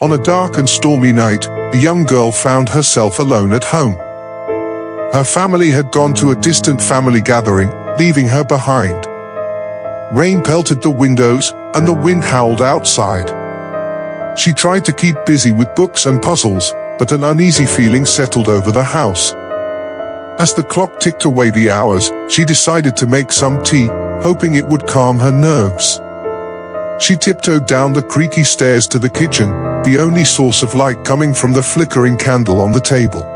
On a dark and stormy night, a young girl found herself alone at home. Her family had gone to a distant family gathering, leaving her behind. Rain pelted the windows, and the wind howled outside. She tried to keep busy with books and puzzles, but an uneasy feeling settled over the house. As the clock ticked away the hours, she decided to make some tea, hoping it would calm her nerves. She tiptoed down the creaky stairs to the kitchen, the only source of light coming from the flickering candle on the table.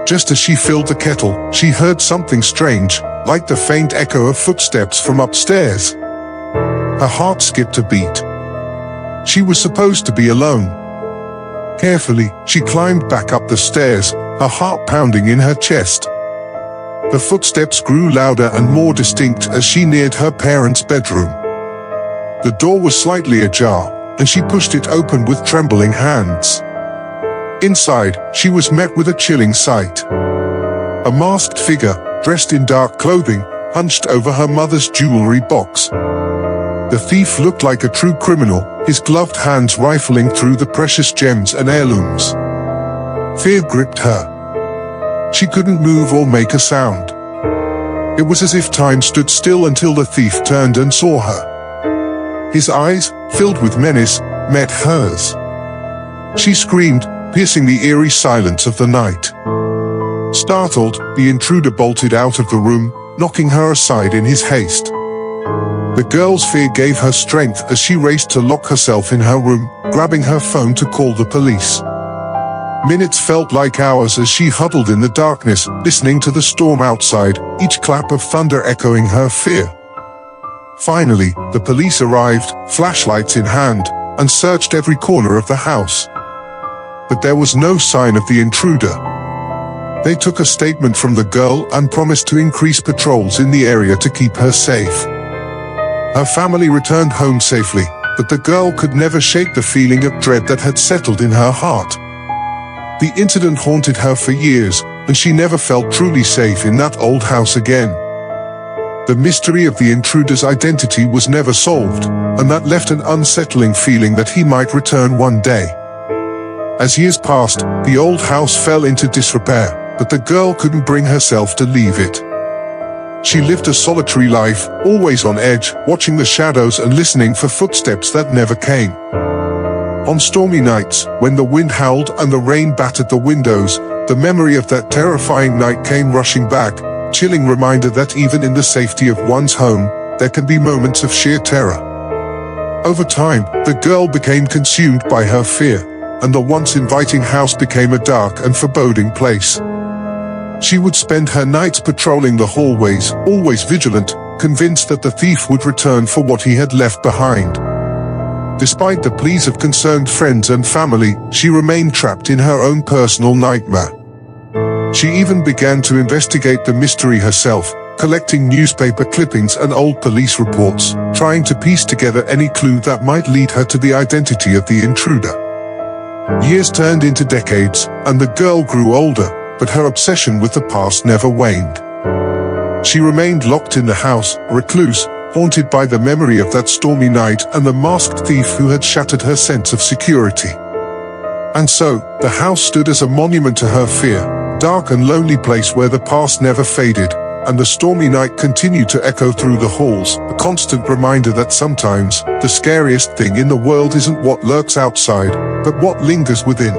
Just as she filled the kettle, she heard something strange, like the faint echo of footsteps from upstairs. Her heart skipped a beat. She was supposed to be alone. Carefully, she climbed back up the stairs, her heart pounding in her chest. The footsteps grew louder and more distinct as she neared her parents' bedroom. The door was slightly ajar, and she pushed it open with trembling hands. Inside, she was met with a chilling sight. A masked figure, dressed in dark clothing, hunched over her mother's jewelry box. The thief looked like a true criminal, his gloved hands rifling through the precious gems and heirlooms. Fear gripped her. She couldn't move or make a sound. It was as if time stood still until the thief turned and saw her. His eyes, filled with menace, met hers. She screamed, piercing the eerie silence of the night. Startled, the intruder bolted out of the room, knocking her aside in his haste. The girl's fear gave her strength as she raced to lock herself in her room, grabbing her phone to call the police. Minutes felt like hours as she huddled in the darkness, listening to the storm outside, each clap of thunder echoing her fear. Finally, the police arrived, flashlights in hand, and searched every corner of the house. But there was no sign of the intruder. They took a statement from the girl and promised to increase patrols in the area to keep her safe. Her family returned home safely, but the girl could never shake the feeling of dread that had settled in her heart. The incident haunted her for years, and she never felt truly safe in that old house again. The mystery of the intruder's identity was never solved, and that left an unsettling feeling that he might return one day. As years passed, the old house fell into disrepair, but the girl couldn't bring herself to leave it. She lived a solitary life, always on edge, watching the shadows and listening for footsteps that never came. On stormy nights, when the wind howled and the rain battered the windows, the memory of that terrifying night came rushing back, chilling reminder that even in the safety of one's home, there can be moments of sheer terror. Over time, the girl became consumed by her fear, and the once inviting house became a dark and foreboding place. She would spend her nights patrolling the hallways, always vigilant, convinced that the thief would return for what he had left behind. Despite the pleas of concerned friends and family, she remained trapped in her own personal nightmare. She even began to investigate the mystery herself, collecting newspaper clippings and old police reports, trying to piece together any clue that might lead her to the identity of the intruder. Years turned into decades, and the girl grew older, but her obsession with the past never waned. She remained locked in the house, recluse, haunted by the memory of that stormy night and the masked thief who had shattered her sense of security. And so, the house stood as a monument to her fear, dark and lonely place where the past never faded, and the stormy night continued to echo through the halls, a constant reminder that sometimes, the scariest thing in the world isn't what lurks outside, but what lingers within.